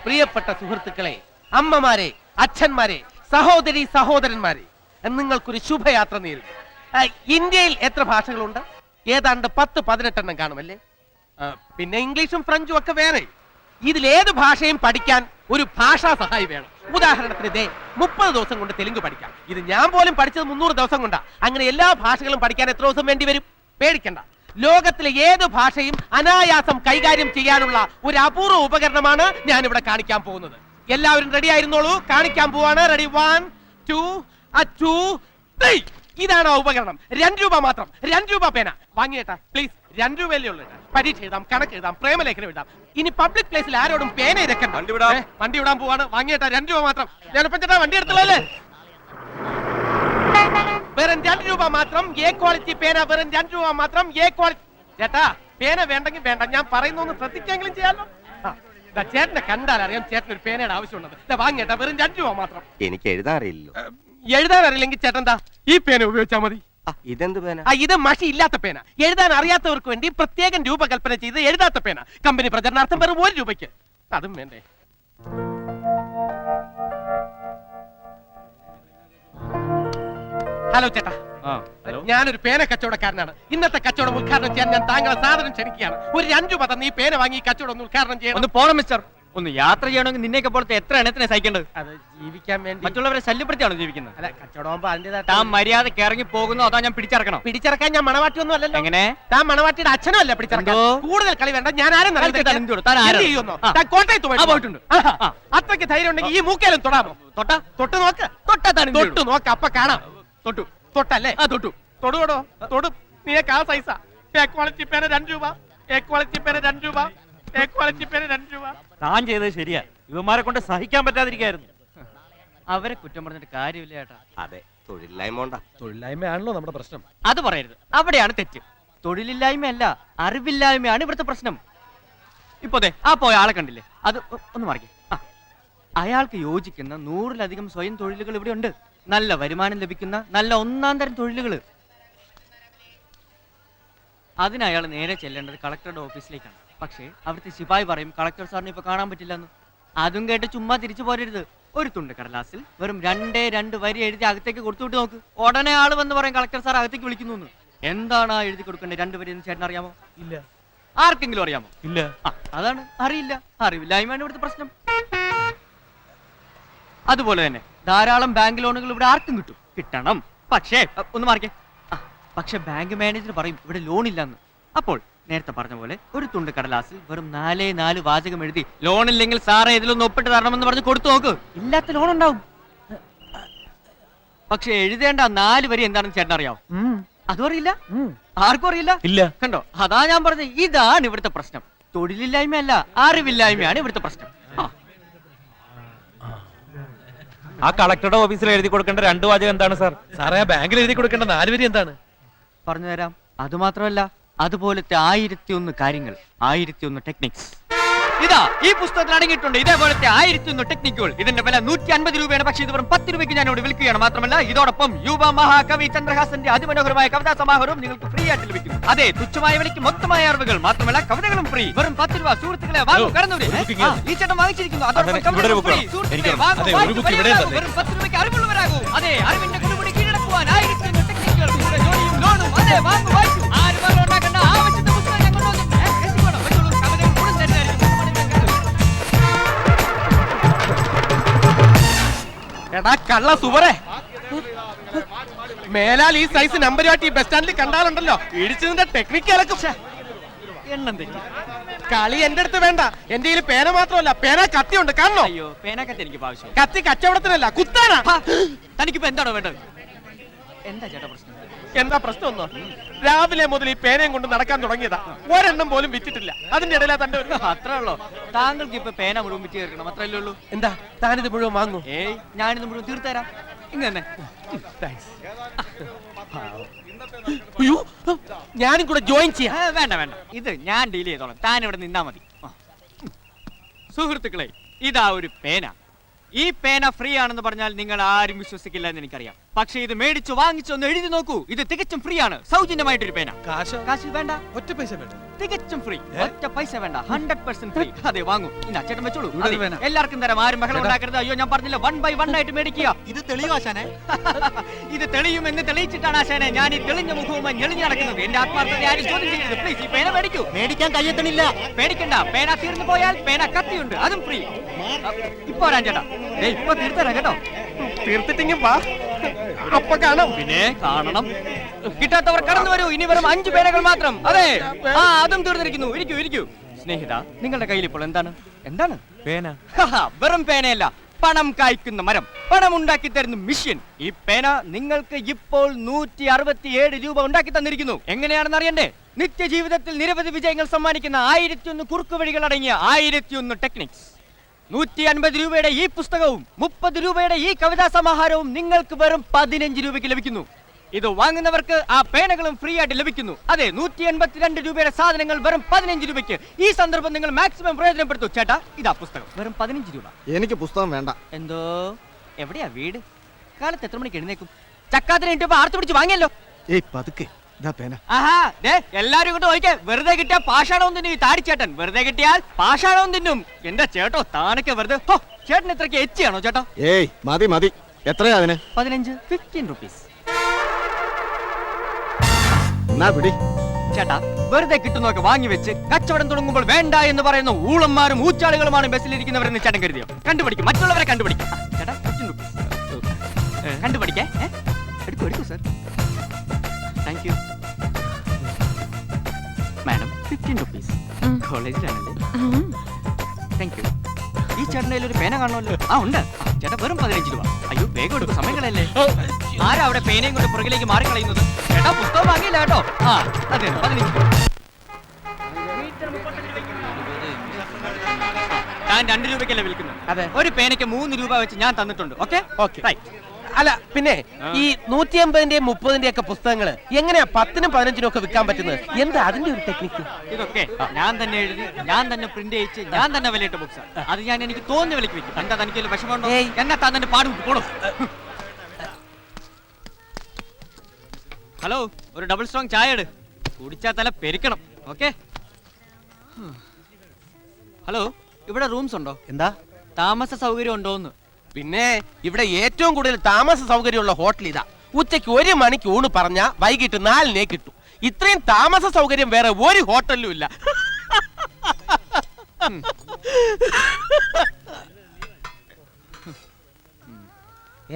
പ്രിയപ്പെട്ട സുഹൃത്തുക്കളെ, അമ്മമാരെ, അച്ഛന്മാരെ, സഹോദരി സഹോദരന്മാരെ, നിങ്ങൾക്കൊരു ശുഭയാത്ര നേരുന്നു. ഇന്ത്യയിൽ എത്ര ഭാഷകളുണ്ട്? ഏതാണ്ട് 10-18 കാണുമല്ലേ? പിന്നെ ഇംഗ്ലീഷും ഫ്രഞ്ചും ഒക്കെ വേറെ. ഇതിലേത് ഭാഷയും പഠിക്കാൻ ഒരു ഭാഷാ സഹായി വേണം. ഉദാഹരണത്തിന് 30 ദിവസം കൊണ്ട് തെലുങ്ക് പഠിക്കാം. ഇത് ഞാൻ പോലും പഠിച്ചത് 300 ദിവസം കൊണ്ടാ. അങ്ങനെ എല്ലാ ഭാഷകളും പഠിക്കാൻ എത്ര ദിവസം വേണ്ടി വരും? പേടിക്കണ്ട, ലോകത്തിലെ ഏത് ഭാഷയും അനായാസം കൈകാര്യം ചെയ്യാനുള്ള ഒരു അപൂർവ ഉപകരണമാണ് ഞാൻ ഇവിടെ കാണിക്കാൻ പോകുന്നത്. എല്ലാവരും റെഡി ആയിരുന്നോളൂ, കാണിക്കാൻ പോവാണ്. റെഡി, 1 2 2 3. ഇതാണ് ആ ഉപകരണം. 2 രൂപ മാത്രം. 2 രൂപ പേന വാങ്ങിയേട്ടാ പ്ലീസ്. 2 രൂപയല്ലേ ഉള്ളൂ. പരീക്ഷ എഴുതാം, കണക്ക് എഴുതാം, പ്രേമലേഖനം എഴുതാം. ഇനി പബ്ലിക് പ്ലേസിൽ ആരോടും പേന ഇരക്കണ്ട. വണ്ടി വിടാൻ പോവാണ്. വാങ്ങിയേട്ടാ 2 രൂപ മാത്രം. ഞാനിപ്പോ ചേട്ടാ വണ്ടി എടുത്തല്ലേ? വെറും 2 രൂപ മാത്രം. എ ക്വാളിറ്റി പേന വെറും 2 രൂപ മാത്രം. A quality. ചേട്ടാ പേന വേണ്ടെങ്കിൽ വേണ്ട, ഞാൻ പറയുന്നൊന്ന് ശ്രദ്ധിക്കെങ്കിലും ചെയ്യാമല്ലോ. ചേട്ടനെ കണ്ടാൽ അറിയാം ചേട്ടൻ ഒരു പേനയുടെ ആവശ്യമുള്ളത്. വാങ്ങിയേട്ടാ വെറും 2 രൂപ മാത്രം. എനിക്ക് എഴുതാൻ അറിയില്ലല്ലോ. എഴുതാൻ അറിയില്ലെങ്കിൽ ചേട്ടൻ ഈ പേന ഉപയോഗിച്ചാൽ മതി. ഇതെന്ത് പേന? ഇത് മഷി ഇല്ലാത്ത പേന. എഴുതാൻ അറിയാത്തവർക്ക് വേണ്ടി പ്രത്യേകം രൂപകൽപ്പന ചെയ്ത് എഴുതാത്ത പേന. കമ്പനി പ്രചരണാർത്ഥം വെറും 1 രൂപയ്ക്ക്. അതും വേണ്ടേ? ഹലോ ചേട്ടാ, ഞാനൊരു പേന കച്ചവടക്കാരനാണ്. ഇന്നത്തെ കച്ചവടം ഉദ്ഘാടനം ചെയ്യാൻ ഞാൻ താങ്കളെ സാധനം ക്ഷണിക്കുകയാണ്. ഒരു 2 രൂപ തന്ന് ഈ പേന വാങ്ങി കച്ചവടം ഒന്ന് ഉദ്ഘാടനം ചെയ്യണം. ഒന്ന് പോണം മിസ്റ്റർ. ഒന്ന് യാത്ര ചെയ്യണമെങ്കിൽ നിന്നേക്ക് പോലത്തെ എത്ര എണ്ണത്തിനെ സഹിക്കേണ്ടത്? അത് ജീവിക്കാൻ വേണ്ടി. മറ്റുള്ളവരെ ശല്യപ്പെടുത്തിയാണോ ജീവിക്കുന്നത്? അല്ല, കച്ചവടമാകുമ്പോ അതിന്റേതായിട്ട്. താൻ മര്യാദക്ക് ഇറങ്ങി പോകുന്നു, അതാ ഞാൻ പിടിച്ചിറക്കണം? പിടിച്ചിറക്കാൻ ഞാൻ മണവാട്ടി ഒന്നും അല്ലല്ലോ. എങ്ങനെ? താൻ മണവാട്ടിയുടെ അച്ഛനും അല്ല പിടിച്ചിറക്കാൻ. കൂടുതൽ കളി വേണ്ട. ഞാൻ ആരും കോട്ടയത്ത് പോയിട്ടുണ്ട്. അത്രയ്ക്ക് ധൈര്യം ഉണ്ടെങ്കിൽ ഈ മൂക്കേലും തൊടാമോ? തൊട്ട് നോക്ക്. തൊട്ട് നോക്ക്, അപ്പൊ കാണാം. തൊട്ടല്ലേ? തൊടുകൊടോ തൊടും. നീക്ക് ആ സൈസാ. എ ക്വാളിറ്റി പേന 2 രൂപ. എ ക്വാളിറ്റി പേന 2 രൂപ. എ ക്വാളിറ്റി പേന 2 രൂപ. താൻ ചെയ്തത് ശരിയാ. ഇവന്മാരെ കൊണ്ട് സഹിക്കാൻ പറ്റാതിരിക്കായിരുന്നു. അവരെ കുറ്റം പറഞ്ഞിട്ട് കാര്യമില്ല ചേട്ടാ. അതെ, തൊഴിലില്ലായ്മ. തൊഴിലില്ലായ്മയാണല്ലോ നമ്മുടെ പ്രശ്നം. അത് പറയരുത്, അവിടെയാണ് തെറ്റ്. തൊഴിലില്ലായ്മയല്ല, അറിവില്ലായ്മയാണ് ഇവിടുത്തെ പ്രശ്നം. ഇപ്പൊ ആ പോയ ആളെ കണ്ടില്ലേ? അത് ഒന്ന് മറിക്കും. അയാൾക്ക് യോജിക്കുന്ന 100-ലധികം സ്വയം തൊഴിലുകൾ ഇവിടെ ഉണ്ട്. നല്ല വരുമാനം ലഭിക്കുന്ന നല്ല 1-ാം തരം തൊഴിലുകൾ. അതിന് അയാൾ നേരെ ചെല്ലേണ്ടത് കളക്ടറുടെ ഓഫീസിലേക്കാണ്. പക്ഷേ അവിടുത്തെ ശിപായി പറയും കളക്ടർ സാറിന് ഇപ്പൊ കാണാൻ പറ്റില്ലെന്ന്. അതും കേട്ട് ചുമ്മാ തിരിച്ചു പോരരുത്. ഒരു തുണ്ട് കടലാസിൽ വെറും 2 വരി എഴുതി അകത്തേക്ക് കൊടുത്തുവിട്ട് നോക്ക്. ഉടനെ ആള് വന്ന് പറയും കളക്ടർ സാർ അകത്തേക്ക് വിളിക്കുന്നു. എന്താണ് ആ എഴുതി കൊടുക്കേണ്ടത് 2 വരി എന്ന് ചേട്ടൻ അറിയാമോ? ഇല്ല. ആർക്കെങ്കിലും അറിയാമോ? ഇല്ല. അതാണ്, അറിയില്ല. അറിവില്ലായ്മയാണ് ഇവിടുത്തെ പ്രശ്നം. അതുപോലെ തന്നെ ധാരാളം ബാങ്ക് ലോണുകൾ ഇവിടെ ആർക്കും കിട്ടണം. പക്ഷേ ഒന്ന് മാറിക്കേ. പക്ഷെ ബാങ്ക് മാനേജർ പറയും ഇവിടെ ലോൺ ഇല്ലെന്ന്. അപ്പോൾ നേരത്തെ പറഞ്ഞ പോലെ ഒരു തുണ്ട് കടലാസിൽ വെറും 4 വാചകം എഴുതി ലോൺ ഇല്ലെങ്കിൽ സാറേ ഇതിലൊന്ന് ഒപ്പിട്ട് തരണമെന്ന് പറഞ്ഞ് കൊടുത്തു നോക്ക്. ഇല്ലാത്ത ലോൺ ഉണ്ടാവും. പക്ഷെ എഴുതേണ്ട 4 വരി എന്താണെന്ന് ചേട്ടൻ അറിയാവോ? അതും അറിയില്ല. ആർക്കും അറിയില്ല. ഇല്ല. കണ്ടോ, അതാ ഞാൻ പറഞ്ഞത്. ഇതാണ് ഇവിടുത്തെ പ്രശ്നം. തൊഴിലില്ലായ്മയല്ല, അറിവില്ലായ്മയാണ് ഇവിടുത്തെ പ്രശ്നം. ആ കളക്ടറുടെ ഓഫീസിൽ എഴുതി കൊടുക്കേണ്ട 2 വാചകം എന്താണ് സാർ? സാറേ, ബാങ്കിൽ എഴുതി കൊടുക്കേണ്ട 4 വരി എന്താണ്? പറഞ്ഞുതരാം. അതുമാത്രമല്ല, അതുപോലത്തെ 1001 കാര്യങ്ങൾ, 1001 ടെക്നിക്സ് ഇതാ ഈ പുസ്തകത്തിൽ അടങ്ങിയിട്ടുണ്ട്. ഇതേപോലത്തെ 1001 ടെക്നിക്കുകൾ. ഇതിന്റെ വില 150 രൂപയാണ്. പക്ഷേ ഇത് വെറും 10 രൂപയ്ക്ക് ഞാൻ ഇവിടെ വിൽക്കുകയാണ്. മാത്രമല്ല ഇതോടൊപ്പം യുവ മഹാകവി ചന്ദ്രഹാസന്റെ അതിമനോഹരമായ കവിതാ സമാഹാരവും നിങ്ങൾക്ക് ഫ്രീ ആയിട്ട് ലഭിക്കും. അതെ, തുച്ഛമായ വിലയ്ക്ക് മൊത്തമായ അറിവുകൾ. മാത്രമല്ല കവിതകളും ഫ്രീ. വെറും 10 രൂപ. സുഹൃത്തുക്കളെ വാങ്ങൂ, കടന്നൂടെ. ഈ ചേട്ടൻ വാങ്ങിച്ചിരിക്കുന്നു. അതോടൊപ്പം കവിതകളും ഫ്രീ. സുഹൃത്തുക്കളെ വാങ്ങൂ, വെറും 10 രൂപയ്ക്ക് അറിവുള്ളവരാകൂ. അതെ, അറിവിന്റെ കൊടുമുടി കീഴടക്കുവാൻ 1001 ടെക്നിക്കുകൾ. കൂടെ ജോലിയും ലോണും. അതെ, വാങ്ങൂ, വായിക്കൂ. ആരും ഉണ്ടാക്കേണ്ട ആവശ്യത്തെ പുസ്തകം ഞാൻ കൊണ്ടുവന്നു. എടാ കള്ള സുവറേ, മേലാൽ ഈ സൈസ് നമ്പരുമായിട്ട് ഈ ബസ് സ്റ്റാൻഡിൽ കണ്ടാലുണ്ടല്ലോ ഇടിച്ചതിന്റെ ടെക്നിക്ക് ഇളക്കും. എണ്ണം തെറ്റി. കളി എന്റെ അടുത്ത് വേണ്ട. എന്റെ കയ്യിൽ പേന മാത്രമല്ല, പേന കത്തിയുണ്ട്. കാണണോ? അയ്യോ, പേന കത്തി എനിക്ക് ആവശ്യം. കത്തി കച്ചവടത്തിനല്ല, കുത്താനാ. തനിക്കിപ്പോ എന്താണോ വേണ്ടത്? എന്താ ചേട്ടാ പ്രശ്നം? എന്താ പ്രശ്നം ഒന്നോ? രാവിലെ മുതൽ ഈ പേനയും കൊണ്ട് നടക്കാൻ തുടങ്ങിയതാ. ഒരെണ്ണം പോലും വിറ്റിട്ടില്ല. അതിന്റെ ഇടയിലാ തന്റെ ഒരു. അത്രേ ഉള്ളൂ. താങ്കൾക്ക് ഇപ്പൊ പേന മുഴുവൻ വിറ്റ് തീർക്കണം, അത്രയല്ലേ ഉള്ളൂ. എന്താ താനിത് മുഴുവൻ വാങ്ങൂ? ഏയ്, ഞാനിത് മുഴുവൻ തീർത്തരാം. ഇങ്ങനെ ഞാനും കൂടെ ജോയിൻ ചെയ്യാം. വേണ്ട വേണ്ട, ഇത് ഞാൻ ഡീൽ ചെയ്തോളാം. താൻ ഇവിടെ നിന്നാ മതി. സുഹൃത്തുക്കളെ, ഇതാ ഒരു പേന. ഈ പേന ഫ്രീ ആണെന്ന് പറഞ്ഞാൽ നിങ്ങൾ ആരും വിശ്വസിക്കില്ല എന്ന് എനിക്കറിയാം. പക്ഷേ ഇത് മേടിച്ചു വാങ്ങിച്ചൊന്ന് എഴുതി നോക്കൂ. ഇത് തികച്ചും ഫ്രീ ആണ്. സൗജന്യമായിട്ടൊരു പേന. കാശ് വേണ്ട, ഒറ്റ പൈസ വേണ്ട. തികച്ചും ഫ്രീ. ഒറ്റ പൈസ വേണ്ട, 100% ഫ്രീ. അതെ വാങ്ങൂ. ഇന്നാ ചേട്ടൻ വെച്ചോളൂ. ഇവിടെ അതെ, വേണം. എല്ലാവർക്കും തരാം. ആരും ബഹളം ഉണ്ടാക്കരുത്. അയ്യോ ഞാൻ പറഞ്ഞില്ല, 1 by 1 ആയിട്ട് മേടിക്കുക. ഇത് തെളിവാശാനെ. ഇത് തെളിയുമെന്ന് തെളിയിച്ചിട്ടാണ് ആശാനെ ഞാൻ ഈ തെളിഞ്ഞ മുഖവുമായി ഞെളിഞ്ഞു നടക്കുന്നത്. എന്റെ ആത്മാർത്ഥത ആരും ചോദ്യം ചെയ്യരുത്. പ്ലീസ് ഈ പേന മേടിക്കൂ. മേടിക്കാൻ കഴിയത്തണില്ല. പേടിക്കണ്ട, പേന തീർന്നു പോയാൽ പേന കത്തിയുണ്ട്, അതും ഫ്രീ. ഇപ്പൊ വരാൻ ചേട്ടാ. ഇപ്പൊ തീർത്തരാം കേട്ടോ. തീർത്തിട്ടെങ്കിൽ വാ, അപ്പൊ കാണാം. പിന്നെ കാണണം. കിട്ടാത്തവർ കടന്നു വരൂ. ഇനി വെറും 5 പേനകൾ മാത്രം. അതെ, ആ അതും തീർന്നിരിക്കുന്നു. ഇരിക്കൂ ഇരിക്കൂ. സ്നേഹിത, നിങ്ങളുടെ കയ്യിൽ ഇപ്പോൾ എന്താണ്? പേന. വെറും പേനയല്ല, പണം കായ്ക്കുന്ന മരം, പണം ഉണ്ടാക്കി തരുന്ന മിഷ്യൻ. ഈ പേന നിങ്ങൾക്ക് ഇപ്പോൾ 167 രൂപ ഉണ്ടാക്കി തന്നിരിക്കുന്നു. എങ്ങനെയാണെന്ന് അറിയണ്ടേ? നിത്യജീവിതത്തിൽ നിരവധി വിജയങ്ങൾ സമ്മാനിക്കുന്ന 1001 കുറുക്കുവഴികൾ അടങ്ങിയ 1001 ടെക്നിക്സ്. 150 രൂപയുടെ ഈ പുസ്തകവും 30 രൂപയുടെ ഈ കവിതാ സമാഹാരവും നിങ്ങൾക്ക് വെറും 15 രൂപയ്ക്ക് ലഭിക്കുന്നു. ഇത് വാങ്ങുന്നവർക്ക് ആ പേനകളും ഫ്രീ ആയിട്ട് ലഭിക്കുന്നു. അതെ, 182 രൂപയുടെ സാധനങ്ങൾ വെറും 15 രൂപയ്ക്ക്. ഈ സന്ദർഭം നിങ്ങൾ മാക്സിമം പ്രയോജനപ്പെടുത്തൂ. ചേട്ടാ, ഇതാ പുസ്തകം, വെറും 15 രൂപ. എനിക്ക് പുസ്തകം വേണ്ട. എന്തോ? എവിടെയാ വീട്? കാലത്ത് എത്ര മണിക്ക് എഴുന്നേക്കും? ചക്കാത്തിന് ഇട്ട് ആർത്തു പിടിച്ച് വാങ്ങിയല്ലോ. ഏയ് പതുക്കെ, ഇതാ പേന. ആഹാ, ദേ എല്ലാരും ഇങ്ങോട്ട് നോക്കിക്കേ. വെറുതെ കിട്ടിയാൽ പാഷാണവും തിന്നും ഈ താടിച്ചേട്ടൻ. വെറുതെ കിട്ടിയാൽ പാഷാണവും തിന്നും. എന്റെ ചേട്ടോ, താനൊക്കെ വെറുതെ. ഹോ, ചേട്ടൻ ഇത്രയ്ക്ക് എച്ചിയാണോ ചേട്ടാ? ഏയ് മതി മതി. എത്രയാ അതിന്? 15 റുപ്പീസ്. എന്നാ പിടി. ചേട്ടാ, വെറുതെ കിട്ടുന്നൊക്കെ വാങ്ങി വെച്ച് കച്ചവടം തുടങ്ങുമ്പോൾ വേണ്ട എന്ന് പറയുന്ന ഊളന്മാരും ഊച്ചാളികളുമാണ് ബസ്സിലിരിക്കുന്നവരെന്ന് ചേട്ടൻ കരുതിയോ? കണ്ടുപിടിക്കും, മറ്റുള്ളവരെ കണ്ടുപിടിക്കും. ചേട്ടാ, 15 റുപ്പീസ് കണ്ടുപിടിക്കേ. എടുക്കൂ എടുക്കൂ sir. Thank you madam. 15 rupees. കോളേജിലാണല്ലേ? Thank you. ഈ ചേട്ടൻ്റെ ഒരു പേന കാണുമല്ലോ. ആ ഉണ്ട്. ചേട്ടാ, വെറും 15 രൂപ. അയ്യോ വേഗം എടുക്കും, സമയങ്ങളല്ലേ. ആരാ അവിടെ പേനയും കൊണ്ട് പുറകിലേക്ക് മാറിക്കളയുന്നത്? ചേട്ടാ, പുസ്തകം വാങ്ങിയില്ല കേട്ടോ. ആ അതെ, 15 രൂപ. ഞാൻ 2 രൂപയ്ക്കല്ലേ വിൽക്കുന്നത്. അതെ. ഒരു പേനയ്ക്ക് 3 രൂപ വെച്ച് ഞാൻ തന്നിട്ടുണ്ട്. Okay okay. അല്ല പിന്നെ ഈ 150ന്റെയും 30ന്റെയും ഒക്കെ പുസ്തകങ്ങള് എങ്ങനെയാ 10നും 15നും ഒക്കെ വിൽക്കാൻ പറ്റുന്നത്? എന്താ അതിന്റെ ഒരു ടെക്നിക്ക്? ഇതൊക്കെ ഞാൻ തന്നെ എഴുതി, ഞാൻ തന്നെ പ്രിന്റ് ചെയ്യിച്ച്, ഞാൻ തന്നെ വിലയിട്ട ബുക്സ്. അത് ഞാൻ എനിക്ക് തോന്നിയ വിലക്ക് വിൽക്കും. എന്താ തനിക്ക് ഒരു വിഷമമുണ്ടോ? എന്നാ തന്നെ പാട് പോടും. ഹലോ, ഒരു ഡബിൾ സ്ട്രോങ് ചായ എടു. കുടിച്ചാൽ തല പെരുക്കണം. ഓക്കെ. ഹലോ, ഇവിടെ റൂംസ് ഉണ്ടോ? എന്താ? താമസ സൗകര്യം ഉണ്ടോന്ന്? പിന്നെ ഇവിടെ ഏറ്റവും കൂടുതൽ താമസ സൗകര്യമുള്ള ഹോട്ടൽ ഇതാ. ഉച്ചയ്ക്ക് 1 മണിക്ക് ഊണ് പറഞ്ഞാ വൈകിട്ട് 4 കിട്ടും. ഇത്രയും താമസ സൗകര്യം വേറെ ഒരു ഹോട്ടലിലും ഇല്ല.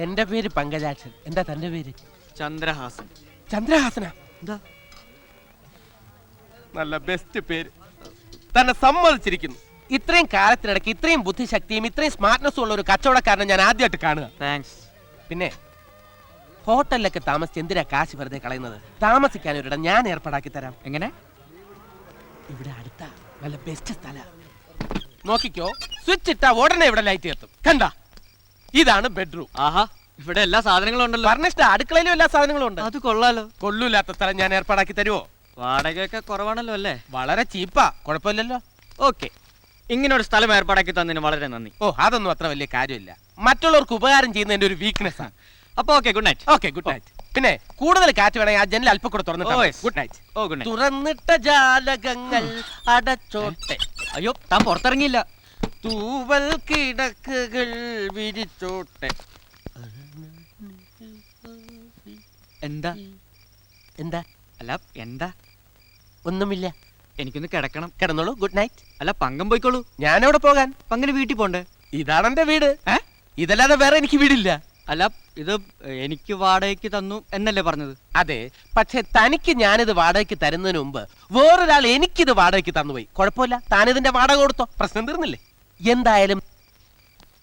എന്റെ പേര് പങ്കജാക്ഷൻ. എന്താ തന്റെ പേര്? ചന്ദ്രഹാസൻ. ചന്ദ്രഹാസന. എന്താ? നല്ല ബെസ്റ്റ് പേര്. തന്നെ സമ്മതിച്ചിരിക്കുന്നു. ഇത്രയും കാലത്തിനിടയ്ക്ക് ഇത്രയും ബുദ്ധിശക്തിയും ഇത്രയും സ്മാർട്ട്നെസ്സും ഉള്ള ഒരു കച്ചവടക്കാരനെ ഞാൻ ആദ്യമായിട്ട് കാണുക. താങ്ക്സ്. പിന്നെ ഹോട്ടലിലൊക്കെ താമസിച്ച് എന്തിനാ കാശ് വെറുതെ കളയുന്നത്? താമസിക്കാൻ ഒരിടം ഞാൻ ഏർപ്പാടാക്കി തരാം. എങ്ങനെ? ഇവിടെ അടുത്ത നല്ല ബെസ്റ്റ് സ്ഥല. നോക്കിക്കോ, സ്വിച്ച് ഇട്ടാ ഉടനെ ഇവിടെ ലൈറ്റ് എത്തും. കണ്ട, ഇതാണ് ബെഡ്റൂം. ആഹാ, ഇവിടെ എല്ലാ സാധനങ്ങളും ഉണ്ടല്ലോ. ഫർണിഷ്ഡ്, അടുക്കളയിലും എല്ലാ സാധനങ്ങളും ഉണ്ട്. അത് കൊള്ളാലോ. കൊള്ളൂല്ലാത്ത സ്ഥലം ഞാൻ ഏർപ്പാടാക്കി തരുമോ? വാടകയൊക്കെ കുറവാണല്ലോ അല്ലേ? വളരെ ചീപ്പാ, കുഴപ്പമില്ലല്ലോ. ഓക്കെ, ഇങ്ങനെ ഒരു സ്ഥലം ഏർപ്പാടാക്കി തന്നതിന് വളരെ നന്ദി. ഓ, അതൊന്നും അത്ര വലിയ കാര്യമില്ല. മറ്റുള്ളവർക്ക് ഉപകാരം ചെയ്യുന്നതിന്റെ ഒരു വീക്ക്നെസ് ആണ്. അപ്പൊ okay, good night. Okay, good night. പിന്നെ കൂടുതൽ കാറ്റ് വേണമെങ്കിൽ ആ ജനൽ അല്പം കൂടെ തുറന്നിട്ട്. Oh, yes. Good night. ഓ ഗുഡ് നൈറ്റ്. തുറന്നിട്ട ജാലകങ്ങൾ അടച്ചോട്ടെ. അയ്യോ, താൻ പുറത്തിറങ്ങിയില്ല. തൂവൽ കിടക്കുകൾ വിരിച്ചോട്ടെ. എന്താ? എന്താ? അല്ല എന്താ? ഒന്നുമില്ല. എനിക്കൊന്ന് കിടക്കണം. കിടന്നോളൂ. Good night. അല്ല പങ്കം പോയിക്കോളൂ. ഞാനവിടെ പോകാൻ? പങ്കിന് വീട്ടിൽ പോണ്ടേ? ഇതാണ് എന്റെ വീട്. ഇതല്ലാതെ വേറെ എനിക്ക് വീടില്ല. അല്ല ഇത് എനിക്ക് വാടകയ്ക്ക് തന്നു എന്നല്ലേ പറഞ്ഞത്? അതെ, പക്ഷെ തനിക്ക് ഞാനിത് വാടകയ്ക്ക് തരുന്നതിന് മുമ്പ് വേറൊരാൾ എനിക്കിത് വാടകയ്ക്ക് തന്നുപോയി. കുഴപ്പമില്ല, താനിതിന്റെ വാടക കൊടുത്തോ, പ്രശ്നം തീർന്നില്ലേ? എന്തായാലും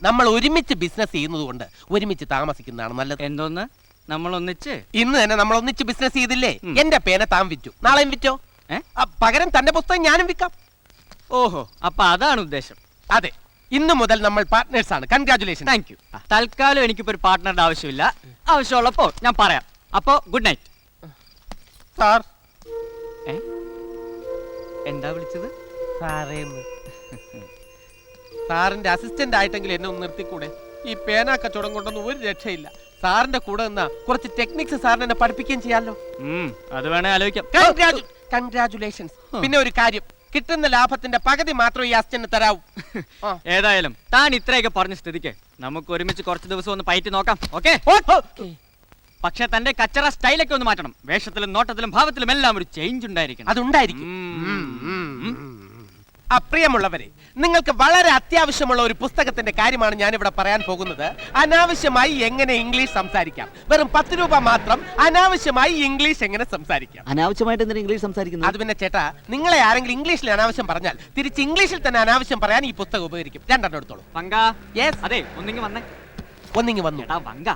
നമ്മൾ ഒരുമിച്ച് ബിസിനസ് ചെയ്യുന്നത് കൊണ്ട് ഒരുമിച്ച് താമസിക്കുന്നതാണ് നല്ലത്. എന്തോന്ന്? നമ്മൾ ഒന്നിച്ച് ഇന്ന് തന്നെ നമ്മൾ ഒന്നിച്ച് ബിസിനസ് ചെയ്തില്ലേ? എന്റെ പേന താൻ വിറ്റു, നാളെയും വിറ്റോ. പകരം തന്റെ പുസ്തകം ഞാനും വിൽക്കാം. ഓഹോ, അപ്പൊ അതാണ് ഉദ്ദേശം. അതെ, ഇന്നു മുതൽ നമ്മൾ പാർട്ട്നേഴ്സ് ആണ്. കൺഗ്രാറ്റുലേഷൻ. Thank you. തൽക്കാലം എനിക്കിപ്പോ ഒരു പാർട്ട്ണറുടെ ആവശ്യമില്ല. ആവശ്യമുള്ളപ്പോ ഞാൻ പറയാം. അപ്പോ ഗുഡ് നൈറ്റ്. സാർ. എന്താ വിളിച്ചത്? സാറേന്ന്. സാറിന്റെ അസിസ്റ്റന്റ് ആയിട്ടെങ്കിലും എന്നെ ഒന്ന് നിർത്തിക്കൂടെ? ഈ പേന കച്ചവടം കൊണ്ടൊന്നും ഒരു രക്ഷയില്ല. സാറിന്റെ കൂടെ നിന്നാ കുറച്ച് ടെക്നിക്സ് സാറിന് എന്നെ പഠിപ്പിക്കുകയും ചെയ്യാലോ. അത് വേണേ ആലോചിക്കാം. കൺഗ്രാചുലേഷൻസ്. പിന്നെ ഒരു കാര്യം, കിട്ടുന്ന ലാഭത്തിന്റെ പകുതി മാത്രം ഈ അച്ഛന് തരാവൂ. ആ. ഏതായാലും താൻ ഇത്രയൊക്കെ പറഞ്ഞ സ്ഥിതിക്ക് നമുക്ക് ഒരുമിച്ച് കുറച്ച് ദിവസം ഒന്ന് പയറ്റി നോക്കാം. ഓക്കെ? പക്ഷെ തന്റെ കച്ചറ സ്റ്റൈലൊക്കെ ഒന്ന് മാറ്റണം. വേഷത്തിലും നോട്ടത്തിലും ഭാവത്തിലും എല്ലാം ഒരു ചേഞ്ച് ഉണ്ടായിരിക്കണം. അതുണ്ടായിരിക്കും. അപ്രിയമുള്ളവരെ, നിങ്ങൾക്ക് വളരെ അത്യാവശ്യമുള്ള ഒരു പുസ്തകത്തിന്റെ കാര്യമാണ് ഞാൻ ഇവിടെ പറയാൻ പോകുന്നത്. അനാവശ്യമായി എങ്ങനെ ഇംഗ്ലീഷ് സംസാരിക്കാം. വെറും 10 രൂപ മാത്രം. അനാവശ്യമായി ഇംഗ്ലീഷ് എങ്ങനെ സംസാരിക്കാം. അനാവശ്യമായിട്ട് എന്തിനാ ഇംഗ്ലീഷ് സംസാരിക്കുന്നത്? അത് പിന്നെ ചേട്ടാ, നിങ്ങളെ ആരെങ്കിലും ഇംഗ്ലീഷിൽ അനാവശ്യം പറഞ്ഞാൽ തിരിച്ച് ഇംഗ്ലീഷിൽ തന്നെ അനാവശ്യം പറയാൻ ഈ പുസ്തകം ഉപകരിക്കും. രണ്ടെണ്ണം എടുത്തോളൂ. വങ്ക. യെസ്. അതെ, ഒന്നിങ്ങി വന്നേ. ഒന്നിങ്ങി വന്നു. എടാ വങ്ക,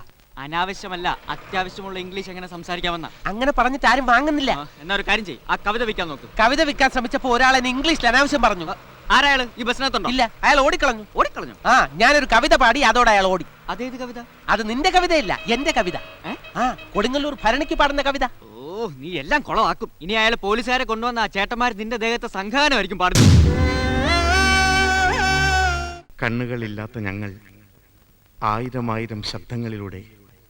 അനാവശ്യമല്ല അത്യാവശ്യമുള്ള ഇംഗ്ലീഷ് എങ്ങനെ സംസാരിക്കാമെന്ന. അങ്ങനെ പറഞ്ഞിട്ട് ആരും വാങ്ങുന്നില്ല. എന്നാ ഒരു കാര്യം ചെയ്യ്, ആ കവിത വിൽക്കാൻ നോക്ക്. കവിത വിൽക്കാൻ ശ്രമിച്ചപ്പോ ഒരാൾ എന്നെ ഇംഗ്ലീഷിൽ അനാവശ്യം പറഞ്ഞു. ആരായാലും ഈ ബസ്സിനകത്തുണ്ടോ? ഇല്ല, അയാൾ ഓടിക്കളഞ്ഞു. ഓടിക്കളഞ്ഞു. ആ, ഞാനൊരു കവിത പാടി, അതോടെ അയാൾ ഓടി. അതേത് കവിത? അത് നിന്റെ കവിതയല്ല, എന്റെ കവിത. ആ, കൊടുങ്ങല്ലൂർ ഭരണിക്ക് പാടുന്ന കവിത. ഓ, നീ എല്ലാം കുളമാക്കും. ഇനി അയാൾ പോലീസുകാരെ കൊണ്ടുവന്ന ആ ചേട്ടന്മാർ നിന്റെ ദേഹത്തെ സംഘാനമായിരിക്കും പാടുന്നത്. കണ്ണുകളില്ലാത്ത ഞങ്ങൾ ആയിരം ശബ്ദങ്ങളിലൂടെ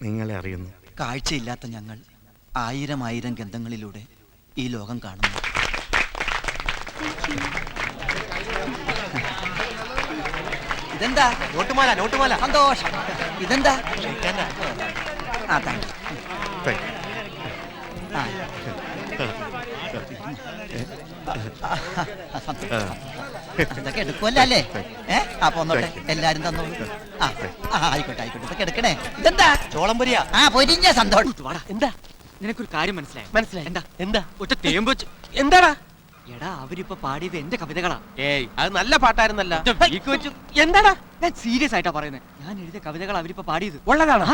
നിങ്ങളെ അറിയുന്നു. കാഴ്ചയില്ലാത്ത ഞങ്ങൾ ആയിരം ഗന്ധങ്ങളിലൂടെ ഈ ലോകം കാണുന്നു. ഇതെന്താ? നോട്ടുമാല. സന്തോഷം. ഇതെന്താ? ആ, താങ്ക് യു. Thank you. ആ. ഇതൊക്കെ എടുക്കുമല്ലോ അല്ലേ? അപ്പൊ ഒന്നോട്ടെ, എല്ലാരും തന്നോളൂ. ആയിക്കോട്ടെ. ഇതൊക്കെ എടുക്കണേ. ഇതെന്താ? ചോളം പൊരിയാ. ആ, പൊരിഞ്ഞ സന്തോഷം. എന്താ? നിനക്കൊരു കാര്യം മനസ്സിലായി? മനസ്സിലായി. എന്താ? എന്താ? ഒറ്റ തേമ്പ് വെച്ച്. എന്താടാ? എടാ, അവരിപ്പൊ പാടിയത് എന്റെ കവിതകളാ. ഏയ്, അത് നല്ല പാട്ടായിരുന്നല്ല. ഒറ്റ വീക്ക് വെച്ചു. എന്താടാ? ഞാൻ സീരിയസ് ആയിട്ടാ പറയുന്നത്. ഞാൻ എഴുതിയ കവിതകൾ അവരിപ്പൊ പാടിയത്. ഉള്ളതാണ്.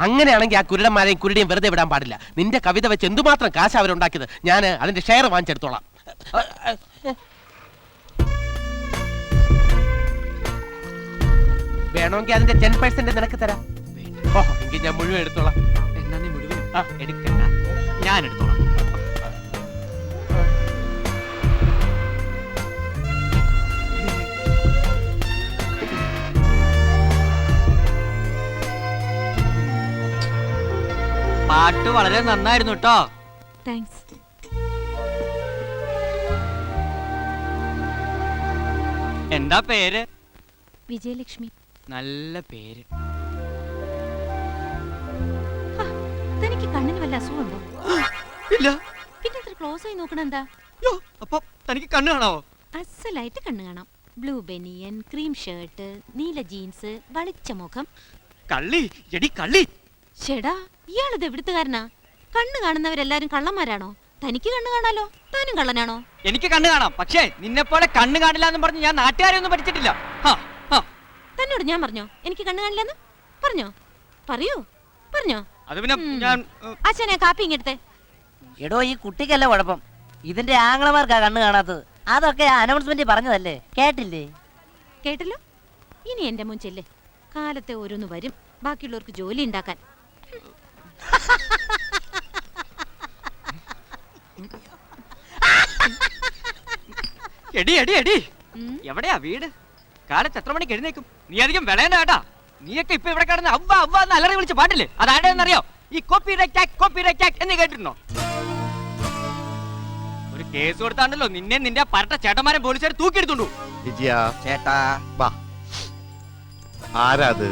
അങ്ങനെയാണെങ്കിൽ ആ കുരുടന്മാരെയും കുരുടിയും വെറുതെ വിടാൻ പാടില്ല. നിന്റെ കവിത വെച്ച് എന്തുമാത്രം കാശ് അവരുണ്ടാക്കിയത്. ഞാൻ അതിന്റെ ഷെയർ വാങ്ങിച്ചെടുത്തോളാം. വേണമെങ്കിൽ അതിന്റെ 10% നിനക്ക് തരാം. ഓഹോ, എങ്കിൽ ഞാൻ മുഴുവൻ എടുത്തോളാം. എന്നാ നീ മുഴുവനും എടുക്കണ്ട, ഞാൻ എടുത്തോളാം. പാട്ട് വളരെ നന്നായിരുന്നു കേട്ടോ. താങ്ക്സ്. എന്താ പേര്? വിജയലക്ഷ്മി. നല്ല പേര്. തനിക്ക് കണ്ണിന് വല്ല അസുഖമുണ്ടോ? ഇല്ല. പിന്നെ ഇത്ര ക്ലോസ് ആയി നോക്കണെന്താ? അപ്പൊ തനിക്ക് കണ്ണ് കാണാവോ? അസലായിട്ട് കണ്ണ് കാണാം. ബ്ലൂ ബനിയൻ, ക്രീം ഷർട്ട്, നീല ജീൻസ്, വളിച്ച മുഖം. കള്ളി, എടി കള്ളി. ചേടാ, ഇയാളിത് എവിടുത്തുകാരനാ? കണ്ണ് കാണുന്നവരെല്ലാരും കള്ളന്മാരാണോ? തനിക്ക് കണ്ണ് കാണാലോ, താനും കള്ളനാണോ? എനിക്ക് കണ്ണ് കാണാം, പക്ഷേ നിന്നെ പോലെ കണ്ണ് കാണില്ല എന്ന് പറഞ്ഞ് ഞാൻ നാട്ടുകാരെ ഒന്നും പഠിച്ചിട്ടില്ല. തന്നോട് ഞാൻ പറഞ്ഞോ എനിക്ക് കണ്ണ് കാണില്ലെന്ന്? പറഞ്ഞോ? പറഞ്ഞോ? അത് പിന്നെ ഞാൻ അച്ഛനെ കാപ്പി ഇങ്ങെടുത്തേ. എടോ, ഈ കുട്ടിക്കല്ല കുഴപ്പം, ഇതിന്റെ ആംഗ്ലമാർക്കാ കണ്ണ് കാണാത്തത്. അതൊക്കെ അനൗൺസ്മെന്റ് പറഞ്ഞതല്ലേ, കേട്ടില്ലേ? കേട്ടല്ലോ. ഇനി എന്റെ മുൻ ചെല്ലേ. കാലത്തെ ഓരോന്ന് വരും, ബാക്കിയുള്ളവർക്ക് ജോലി ഉണ്ടാക്കാൻ. എടി എവിടെയാ വീട്? കാലത്ത് എത്ര മണിക്ക് എഴുന്നേക്കും? നീ അധികം വിളയണ്ട കേട്ടാ. നീയൊക്കെ ഇപ്പൊ ഇവിടെ കിടന്ന് അവ്വ അവ്വ എന്ന് അലറി വിളിച്ച് പാട്ടില്ലേ? അതാടെന്നറിയോ? ഈ കോപ്പി റൈറ്റ് ആക്ട് എന്ന് കേട്ടിട്ടുണ്ടോ? ഒരു കേസ് കൊടുത്താണ്ടല്ലോ നിന്നെ നിന്റെ പരട്ട ചേട്ടന്മാരെ പോലീസുകാർ തൂക്കിയെടുത്തുണ്ടു. വിജയ, ചേട്ടാ, വാ. ആരാത്?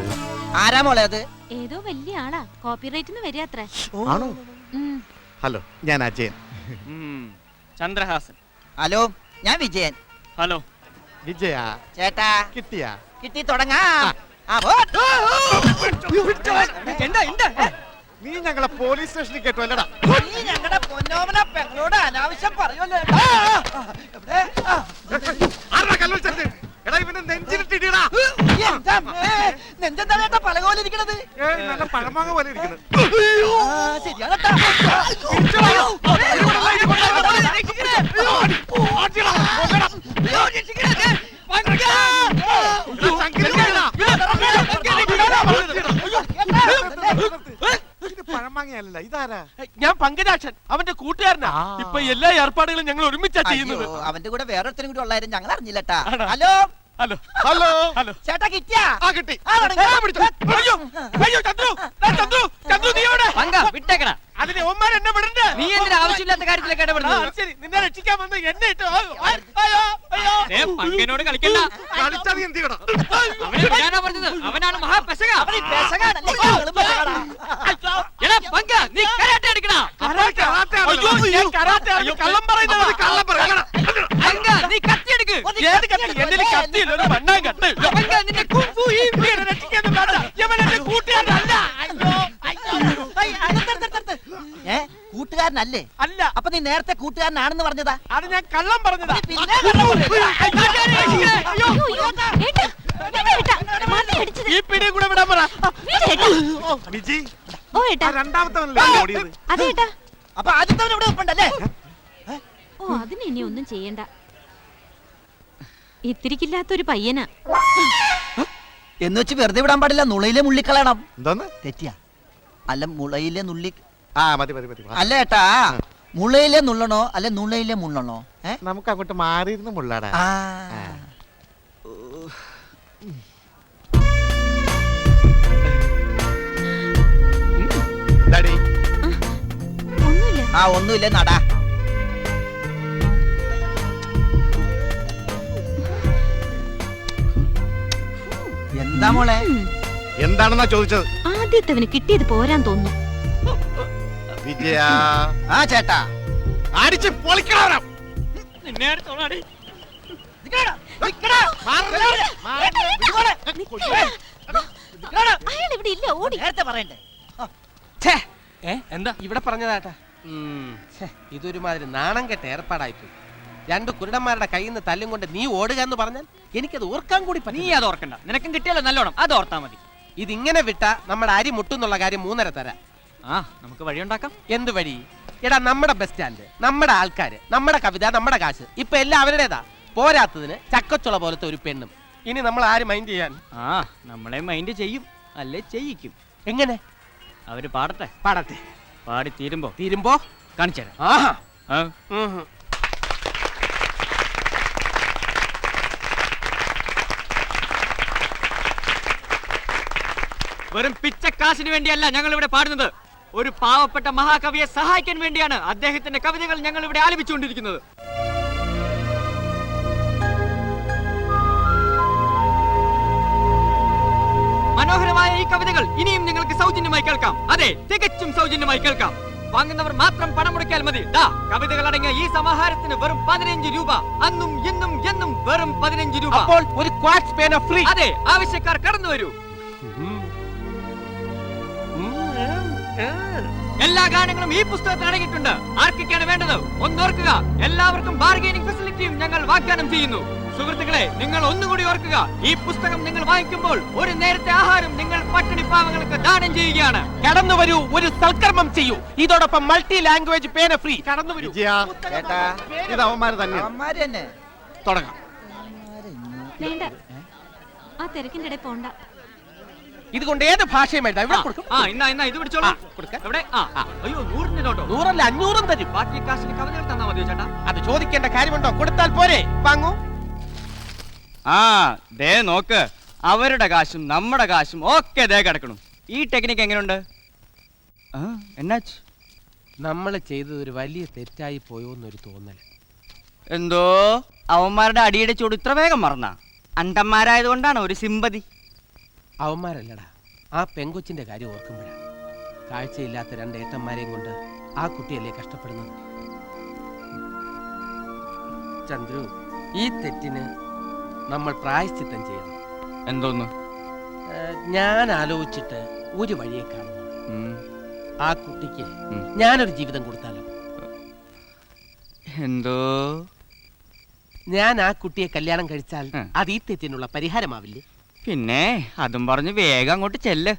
ആരാ മോളെ അത്? ഏതോ വലിയ ആളാ, കോപ്പിറൈറ്റിന്ന് വരിക അത്ര. ആണോ? ഹലോ, ഞാൻ അജയൻ. ചന്ദ്രഹാസൻ. ഹലോ, ഞാൻ വിജയൻ. ഹലോ വിജയ, ചേട്ടാ, കിട്ടി തുടങ്ങാം. നീ ഞങ്ങളെ പോലീസ് സ്റ്റേഷനിൽ കേട്ടോ അല്ലടാ? നീ ഞങ്ങളുടെ പൊന്നോമന പെങ്ങളോട് അനാവശ്യം പറയുമല്ലോ. നെഞ്ചെന്താ ചേട്ടാ പലകോലിരിക്കണത്? നല്ല പഴമാങ്ങ പോലെ ഇരിക്കുന്നത്. ശരിയാണ്. പഴമാങ്ങയല്ല, ഇതാരാ? ഞാൻ പങ്കജാക്ഷൻ, അവന്റെ കൂട്ടുകാരനാ. ഇപ്പൊ എല്ലാ ഏർപ്പാടുകളും ഞങ്ങൾ ഒരുമിച്ചാ ചെയ്യുന്നത്. അവന്റെ കൂടെ വേറൊരുത്തരും കൂടി ഉള്ളായിരുന്നു, ഞങ്ങൾ അറിഞ്ഞില്ലട്ടാ. ആണോ? ഹലോ ഹലോ ഹലോ ഹലോ ചേട്ടാ, കിട്ടിയാ? കിട്ടി. അയ്യോ ചന്ദ്രു, ചന്ദ്രു നീ എവിടെ? പങ്ക വിട്ടേക്കടാ. അതിന് ഒമാർ എന്നെ വിടണ്ട. നീ എന്തിനാ ആവശ്യമില്ലാത്ത കാര്യത്തിലൊക്കെ ഇടപെടുന്നത്? ശരി, നിന്നെ രക്ഷിക്കാൻ വന്ന് എന്നെ ഇട്ടു. അയ്യോ. പങ്കനോട് കളിക്കണ്ട. കളിച്ചാ നീ എന്ത് ചെയ്യണം? അവനെ വിടാനാ പറഞ്ഞത്. അവനാണ് മഹാപെശക. എടാ പങ്ക, നീ കരാട്ടെ എടുക്കണ. കള്ളം പറയുന്നത്. കള്ളം പറയണം. പങ്ക, നീ കത്തി എടുക്ക്. ഏത് കത്തി? എന്നിൽ കത്തിയില്ല, ഒരു മണ്ണാൻ കത്ത്. പങ്ക, നിന്റെ കുംഫു ഈ ഇവനെ രക്ഷിക്കാനും വേണ്ട. ഇവൻ എന്റെ കൂട്ടുകാരനല്ല. കൂട്ടുകാരനല്ലേ? അല്ല, അപ്പൊ നീ നേരത്തെ കൂട്ടുകാരനാണെന്ന് പറഞ്ഞതാ. അത് ഞാൻ കള്ളം പറഞ്ഞതാ. പിന്നെ കള്ളം പറയുന്നത്. അയ്യോ, അയ്യോ. ഏട്ടാ, വിട് ഏട്ടാ. മതി അടിച്ചത്. ഈ പിടി കൂടെ വിടാൻ പറ. വിട് ഏട്ടാ. വിജി ഓ ഏട്ടാ. രണ്ടാമത്തവനല്ലേ ഓടിയത്? അതെ ഏട്ടാ. അപ്പൊ ആദ്യത്തവൻ ഇവിടെ ഉണ്ടല്ലേ? ഓ അതിന് ഇനി ഒന്നും ചെയ്യണ്ട. ഇത്തിരിക്കില്ലാത്തൊരു പയ്യനാ. എന്ന് വെച്ച് വെറുതെ വിടാൻ പാടില്ല. നുളയിലെ മുള്ളിക്കളയണം. എന്തോന്ന്? തെറ്റിയാ? അല്ല, മുളയിലെ നുള്ളി. ആ മതി മതി മതി. അല്ല ഏട്ടാ, മുളയിലെ നുള്ളണോ അല്ലെ നുളയിലെ മുള്ളണോ? നമുക്ക് അങ്ങോട്ട് മാറിയിരുന്ന് മുള്ളാടാ. ആ. ഡാഡി ഒന്നുമില്ല. ആ ഒന്നുമില്ല നടാ. എന്താ മോളെ? എന്താണെന്നാ ചോദിച്ചത്? ആദ്യത്തവന് കിട്ടിയത് പോരാൻ തോന്നുന്നു. വിജയ ആ ചേട്ടാ, അടിച്ച് പൊളിക്കണം. നിന്നെ അടുത്തോളാടി. അയാൾ ഇവിടെ ഇല്ല, ഓടി. നേരത്തെ പറയണ്ടേ? എന്താ ഇവിടെ പറഞ്ഞതാട്ടാ? ഇതൊരുമാതിരി നാണം കെട്ട ഏർപ്പാടായിപ്പോയി. രണ്ടു കുരുടന്മാരുടെ കയ്യിൽ നിന്ന് തല്ലും കൊണ്ട് നീ ഓടുക എന്ന് പറഞ്ഞാൽ എനിക്കത് ഓർക്കാൻ കൂടി നീ പറ്റില്ല. അത് ഓർക്കണ്ട. നിനക്കും കിട്ടിയല്ലോ നല്ലോണം. അത് ഓർത്താ മതി. ഇതിങ്ങനെ വിട്ടാ നമ്മുടെ അരി മുട്ടുന്നുള്ള കാര്യം 3.5 തരാം. ആ നമുക്ക് വഴിയുണ്ടാക്കാം. എന്ത് വഴി? എടാ, നമ്മുടെ ബസ് സ്റ്റാൻഡ്, നമ്മുടെ ആൾക്കാര്, നമ്മുടെ കവിത, നമ്മുടെ കാശ്, ഇപ്പൊ എല്ലാം അവരുടേതാ. പോരാത്തതിന് ചക്കച്ചുള പോലത്തെ ഒരു പെണ്ണും. ഇനി നമ്മൾ ആര് മൈൻഡ് ചെയ്യാൻ? ആ നമ്മളെ മൈൻഡ് ചെയ്യും, അല്ലേ ചെയ്യിക്കും. എങ്ങനെ? അവര് പാടട്ടെ. പാടട്ടെ. പാടി തീരുമ്പോ കാണിച്ചു തരാം. ആഹാ. ആ. വെറും പിച്ചക്കാശിന് വേണ്ടിയല്ല ഞങ്ങൾ ഇവിടെ പാടുന്നത്. ഒരു പാവപ്പെട്ട മഹാകവിയെ സഹായിക്കാൻ വേണ്ടിയാണ് അദ്ദേഹത്തിന്റെ കവിതകൾ ഞങ്ങൾ ഇവിടെ ആലപിച്ചുകൊണ്ടിരിക്കുന്നത്. മനോഹരമായ ഈ കവിതകൾ ഇനിയും നിങ്ങൾക്ക് സൗജന്യമായി കേൾക്കാം. അതെ, തികച്ചും സൗജന്യമായി കേൾക്കാം. വാങ്ങുന്നവർ മാത്രം പണം മുടക്കിയാൽ മതി. ദാ കവിതകൾ അടങ്ങിയ ഈ സമാഹാരത്തിന് വെറും 15 രൂപ. അന്നും എന്നും എന്നും വെറും 15 രൂപ. അപ്പോൾ ഒരു ക്വാർട്സ് പേന ഫ്രീ. അതെ, ആവശ്യക്കാർ കടന്നു വരൂ. എല്ലാ ഗാനങ്ങളും ഈ പുസ്തകത്തിൽ അടങ്ങിയിട്ടുണ്ട്. ആർക്കൊക്കെയാണ് വേണ്ടത് ഒന്നോർക്കുക. എല്ലാവർക്കും ബാർഗൈനിങ് ഫെസിലിറ്റിയും ഞങ്ങൾ വാഗ്ദാനം ചെയ്യുന്നു. സുഹൃത്തുക്കളെ, നിങ്ങൾ ഒന്നുകൂടി ഓർക്കുക, ഈ പുസ്തകം നിങ്ങൾ വാങ്ങിക്കുമ്പോൾ ഒരു നേരത്തെ ആഹാരം നിങ്ങൾ പട്ടിണി പാവങ്ങൾക്ക് ദാനം ചെയ്യുകയാണ്. കടന്നു വരൂ, ഒരു സൽക്കർമ്മം ചെയ്യൂ. ഇതോടൊപ്പം മൾട്ടി ലാംഗ്വേജ് പേന ഫ്രീ. കടന്നു വരൂ. വിജയ ചേട്ടാ, ഇത് അവന്മാര് തന്നെയാണ്. അവന്മാര് തന്നെ. തുടങ്ങാം. വേണ്ട, ആ തിരക്കിന്റെ ഇടയിൽ പോണ്ട. ഇതുകൊണ്ട് ഏത് ഭാഷയും എഴുതാം. ഇവിടെ കൊടുക്കും. ഇന്നാ ഇത് പിടിച്ചോളൂ. കൊടുക്കാം. എവിടെ? അയ്യോ, 100 നോട്ടോ. 100 അല്ല 500 തരും. ബാക്കി കാശിന് കവിതകൾ തന്നാ മതിയോ ചേട്ടാ? അത് ചോദിക്കേണ്ട കാര്യമുണ്ടോ? കൊടുത്താൽ പോരെ. വാങ്ങൂ. ദേ നോക്ക്, അവരുടെ കാശും നമ്മുടെ കാശും ഒക്കെ ദേ കിടക്കണം. ഈ ടെക്നിക്ക് എങ്ങനെയുണ്ട്? എന്നാച്ച്? നമ്മൾ ചെയ്തത് ഒരു വലിയ തെറ്റായി പോയോന്നൊരു തോന്നൽ. എന്തോ അവന്മാരുടെ അടിയുടെ ചൂട് ഇത്ര വേഗം മറന്ന? അണ്ടന്മാരായതുകൊണ്ടാണ് ഒരു സിമ്പതി. അവന്മാരല്ലടാ, ആ പെങ്കൊച്ചിന്റെ കാര്യം ഓർക്കുമ്പോഴാണ്. കാഴ്ചയില്ലാത്ത 2 ഏട്ടന്മാരെയും കൊണ്ട് ആ കുട്ടിയല്ലേ കഷ്ടപ്പെടുന്നത്. ചന്ദ്രു, ഈ തെറ്റിന് നമ്മൾ പ്രായശ്ചിത്തം ചെയ്യണം. എന്തോന്ന്? ഞാൻ ആലോചിച്ചിട്ട് ഒരു വഴിയെ കാണുന്നു. ആ കുട്ടിക്ക് ഞാനൊരു ജീവിതം കൊടുത്താലോ? എന്തോ? ഞാൻ ആ കുട്ടിയെ കല്യാണം കഴിച്ചാൽ അത് ഈ തെറ്റിനുള്ള പരിഹാരമാവില്ലേ? പിന്നെ അതും പറഞ്ഞ് വേഗം അങ്ങോട്ട് ചെല്ല്.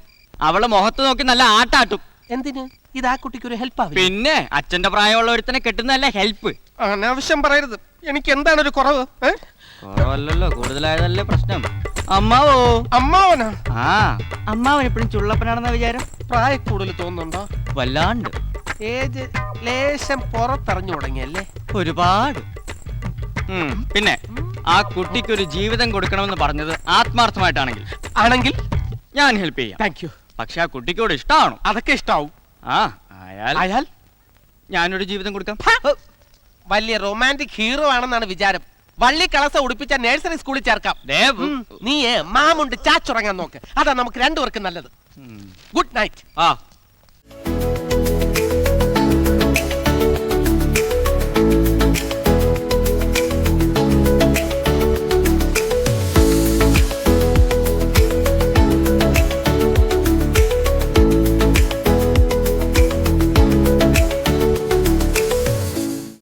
അവള് മുഖത്ത് നോക്കി നല്ല ആട്ടാട്ടും. എന്തിന്? ഇത് ആ കുട്ടിക്ക് ഒരു ഹെൽപ്പ് ആവില്ല? പിന്നെ അച്ഛന്റെ പ്രായമുള്ള ഒരുത്തനെ കെട്ടുന്നതല്ലേ ഹെൽപ്പ്. അനാവശ്യം പറയരുത്. എനിക്ക് എന്താണ് ഒരു കുറവ്? കുറവല്ലല്ലോ, കൂടുതലായതല്ലേ പ്രശ്നം. അമ്മാവോ? അമ്മാവനാ? ആ, അമ്മാവൻ എപ്പോഴും ചുള്ളപ്പനാണെന്ന വിചാരം? പ്രായ കൂടുതൽ തോന്നുന്നുണ്ടോ? വല്ലാണ്ട്. ഏജ് ലേശം പുറത്തറിഞ്ഞു തുടങ്ങിയല്ലേ? ഒരുപാട്. പിന്നെ ആ കുട്ടിക്ക് ഒരു ജീവിതം കൊടുക്കണമെന്ന് പറഞ്ഞത് ആത്മാർത്ഥമായിട്ടാണെങ്കിൽ ആണെങ്കിൽ ഞാൻ ഹെൽപ്പ് ചെയ്യാം. Thank you. പക്ഷെ ആ കുട്ടിക്കോട് ഇഷ്ടമാണോ? അതൊക്കെ ഇഷ്ടാവും. ആ അയാൾ ഞാനൊരു ജീവിതം കൊടുക്കാം. വലിയ റൊമാൻറ്റിക് ഹീറോ ആണെന്നാണ് വിചാരം. വള്ളി കളസ ഉടുപ്പിച്ച നഴ്സറി സ്കൂളിൽ ചേർക്കാം. നീ മാമുണ്ട് ചാച്ചുറങ്ങാൻ നോക്ക്. അതാ നമുക്ക് രണ്ടുപേർക്കും നല്ലത്. Good night. ആ